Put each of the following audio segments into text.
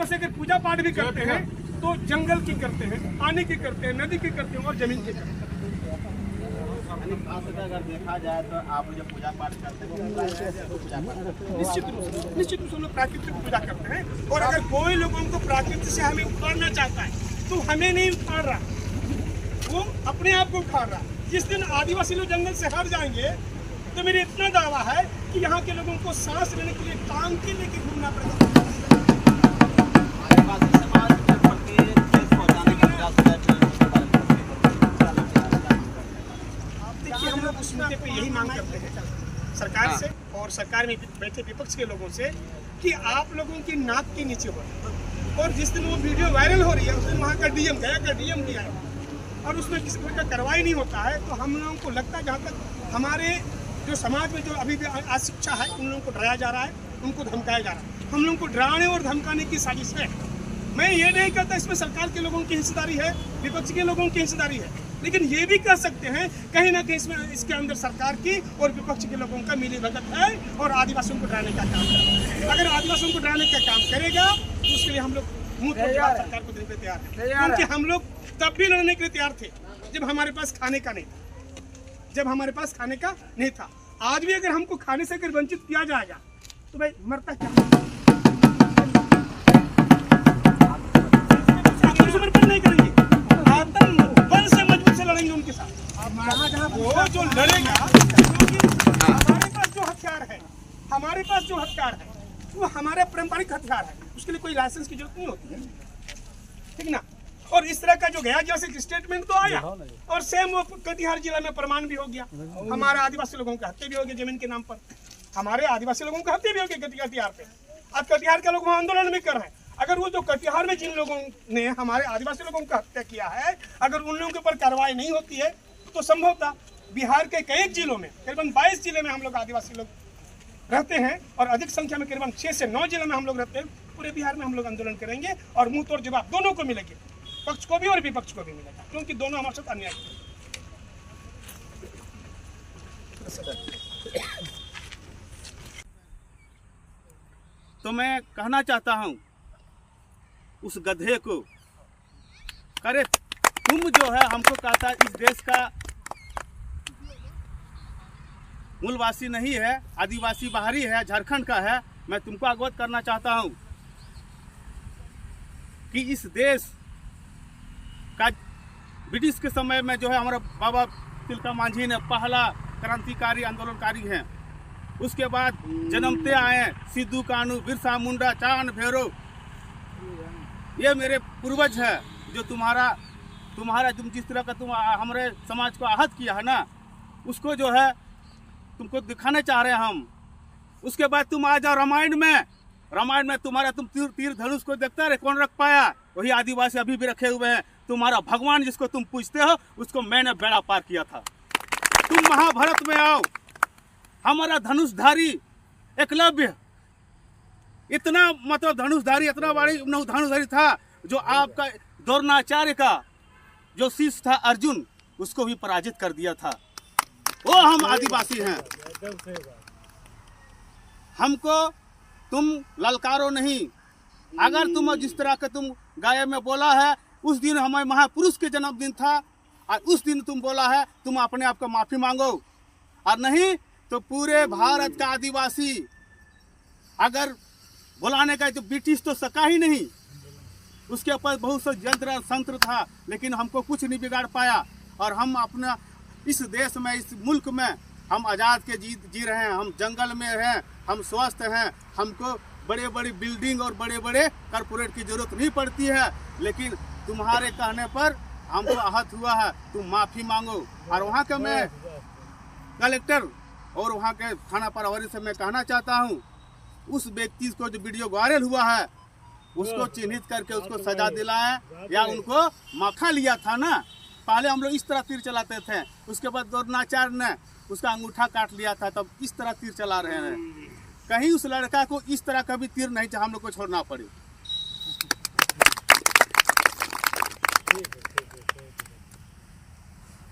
बस अगर पूजा पाठ भी करते हैं तो जंगल की करते हैं, पानी की करते हैं, नदी की करते हैं और जमीन की करते हैं। अगर देखा जाए तो आप जो पूजा पाठ करते हैं निश्चित रूप से हम लोग प्रकृति की पूजा करते हैं। और अगर कोई लोगों को प्रकृति से हमें उखाड़ना चाहता है तो हमें नहीं उखाड़ रहा, वो अपने आप को उखाड़ रहा। जिस दिन आदिवासी लोग जंगल से हट जाएंगे तो मेरे इतना दावा है कि यहाँ के लोगों को सांस लेने के लिए टांग के लेके घूमना पड़ेगा। हम लोग उस मुद्दे पे यही मांग करते हैं सरकार से और सरकार में बैठे विपक्ष के लोगों से कि आप लोगों की नाक के नीचे हो। और जिस दिन वो वीडियो वायरल हो रही है उस दिन वहाँ का डीएम गया का डीएम भी आया और उसमें किसी प्रकार का कार्रवाई नहीं होता है, तो हम लोगों को लगता है जहाँ तक हमारे जो समाज में जो अभी भी अशिक्षा है उन लोगों को डराया जा रहा है, उनको धमकाया जा रहा है। हम लोगों को डराने और धमकाने की साजिश है। मैं ये नहीं कहता इसमें सरकार के लोगों की हिस्सेदारी है, विपक्ष के लोगों की हिस्सेदारी है, लेकिन ये भी कह सकते हैं कहीं ना कहीं इसमें इसके अंदर सरकार की और विपक्ष के लोगों का मिली भगत है और आदिवासियों को डराने का काम करेगा। अगर आदिवासियों को डराने का काम करेगा तो उसके लिए हम लोग मुंह तोड़ जवाब सरकार को देने के तैयार हैं, क्योंकि हम लोग तब भी लड़ने के लिए तैयार थे जब हमारे पास खाने का नहीं था, जब हमारे पास खाने का नहीं था। आज भी अगर हमको खाने से अगर वंचित किया जाएगा तो भाई मरता क्या, समर्पण नहीं करेंगे, आतंक से मजबूत से लड़ेंगे उनके साथ। जहाँ वो जो लड़ेगा, हमारे पास जो हथियार है, हमारे पास जो हथियार है वो हमारे पारंपरिक हथियार है, उसके लिए कोई लाइसेंस की जरूरत नहीं होती है, ठीक ना। और इस तरह का जो गया जैसे स्टेटमेंट तो आया और सेम वो कटिहार जिला में प्रमाण भी हो गया। हमारे आदिवासी लोगों की हत्या भी हो गई जमीन के नाम पर, हमारे आदिवासी लोगों की हत्या भी हो गई कटिहार पे। आज कटिहार के लोग वहाँ आंदोलन भी कर रहे हैं। अगर वो जो कटिहार में जिन लोगों ने हमारे आदिवासी लोगों का हत्या किया है, अगर उन लोगों के ऊपर कार्रवाई नहीं होती है तो संभवतः बिहार के कई जिलों में, करीबन 22 जिले में हम लोग आदिवासी लोग रहते हैं और अधिक संख्या में करीबन 6 से 9 जिलों में हम लोग रहते हैं। पूरे बिहार में हम लोग आंदोलन करेंगे और मुंह तोड़ जवाब दोनों को मिलेगी, पक्ष को भी और विपक्ष को भी मिलेगा, क्योंकि दोनों हमारे साथ अन्याय है। तो मैं कहना चाहता हूं उस गधे को, करे तुम जो है हमको कहता इस देश का मूलवासी नहीं है, आदिवासी बाहरी है, झारखंड का है। मैं तुमको अवगत करना चाहता हूं कि इस देश का ब्रिटिश के समय में जो है हमारा बाबा तिलका मांझी ने पहला क्रांतिकारी आंदोलनकारी हैं। उसके बाद जन्मते आए सिद्धू कानू, बिरसा मुंडा, चांद भैरव, ये मेरे पूर्वज है जो तुम जिस तरह का तुम हमारे समाज को आहत किया है ना, उसको जो है तुमको दिखाने चाह रहे हैं हम। उसके बाद तुम आ जाओ रामायण में तुम्हारा तुम तीर धनुष को देखता रहे, कौन रख पाया? वही आदिवासी अभी भी रखे हुए हैं। तुम्हारा भगवान जिसको तुम पूछते हो उसको मैंने बेड़ा पार किया था। तुम महाभारत में आओ, हमारा धनुषधारी एकलव्य इतना मतलब धनुषधारी इतना बड़ी धनुषधारी था जो आपका द्रोणाचार्य का जो शिष्य था अर्जुन, उसको भी पराजित कर दिया था। वो हम आदिवासी हैं। हमको तुम ललकारो नहीं। अगर तुम जिस तरह का तुम गाय में बोला है, उस दिन हमारे महापुरुष के जन्मदिन था और उस दिन तुम बोला है, तुम अपने आप को माफी मांगो, और नहीं तो पूरे भारत का आदिवासी अगर बुलाने का, तो ब्रिटिश तो सका ही नहीं, उसके ऊपर बहुत सा यंत्र तंत्र था, लेकिन हमको कुछ नहीं बिगाड़ पाया। और हम अपना इस देश में, इस मुल्क में हम आज़ाद के जी रहे हैं। हम जंगल में हैं, हम स्वस्थ हैं, हमको बड़े बड़ी बिल्डिंग और बड़े बड़े कारपोरेट की जरूरत नहीं पड़ती है। लेकिन तुम्हारे कहने पर हमको आहत हुआ है, तुम माफ़ी मांगो। और वहाँ का मैं कलेक्टर और वहाँ के थाना प्रभारी से मैं कहना चाहता हूँ, उस व्यक्ति को जो वीडियो वायरल हुआ है उसको चिन्हित करके उसको सजा दिलाएं, या उनको माखा लिया था ना, पहले हम लोग इस तरह तीर चलाते थे, उसके बाद द्रोणाचार्य ने उसका अंगूठा काट लिया था, तब इस तरह तीर चला रहे हैं। कहीं उस लड़का को इस तरह का भी तीर नहीं हम लोग को छोड़ना पड़े।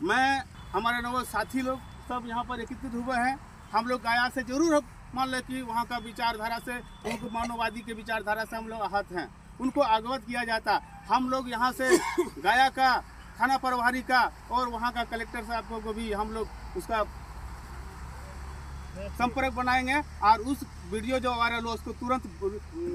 मैं हमारे नव साथी लोग सब यहाँ पर एकत्रित हुए हैं। हम लोग गाया से जरूर मान लें कि वहाँ का विचारधारा से, मानववादी के विचारधारा से हम लोग आहत हैं। उनको अवगत किया जाता। हम लोग यहाँ से गया का थाना प्रभारी का और वहाँ का कलेक्टर साहब को भी हम लोग उसका संपर्क बनाएंगे और उस वीडियो जो वायरल हो उसको तुरंत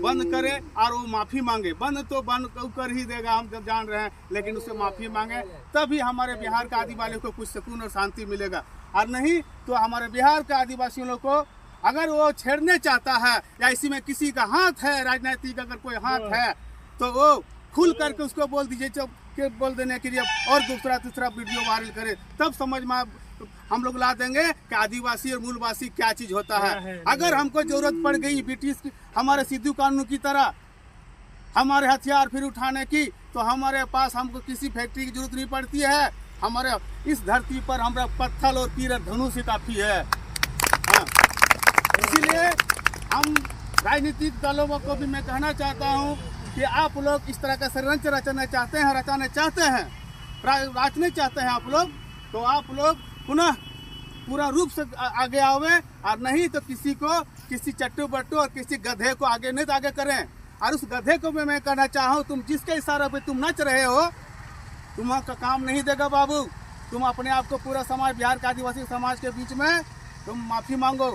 बंद करे और वो माफ़ी मांगे। बंद तो बंद कर ही देगा, हम जब जान रहे हैं, लेकिन उससे माफ़ी मांगे तभी हमारे बिहार के आदिवासियों को कुछ सुकून और शांति मिलेगा। और नहीं तो हमारे बिहार के आदिवासियों को अगर वो छेड़ने चाहता है या इसी में किसी का हाथ है, राजनीतिक अगर कोई हाथ है, तो वो खुल करके उसको बोल दीजिए, के बोल देने के लिए और दूसरा वीडियो वायरल करे, तब समझ में हम लोग ला देंगे कि आदिवासी और मूलवासी क्या चीज होता है। अगर हमको जरूरत पड़ गई ब्रिटिश की हमारे सिद्धू कानून की तरह हमारे हथियार फिर उठाने की, तो हमारे पास हमको किसी फैक्ट्री की जरूरत नहीं पड़ती है। हमारे इस धरती पर हमारा पत्थर और तीर धनुष ही काफी है। हाँ। इसीलिए हम राजनीतिक दलों को भी मैं कहना चाहता हूँ कि आप लोग इस तरह का षड्यंत्र रचना चाहते हैं, रचने चाहते हैं आप लोग, तो आप लोग पुनः पूरा रूप से आगे आवे और नहीं तो किसी चट्टू बट्टू और किसी गधे को आगे नहीं तो आगे करें। और उस गधे को मैं कहना चाहूँ, तुम जिसके इशारे पे तुम नच रहे हो, तुम्हारा काम नहीं देगा बाबू। तुम अपने आप को पूरा समाज, बिहार के आदिवासी समाज के बीच में तुम माफ़ी मांगो।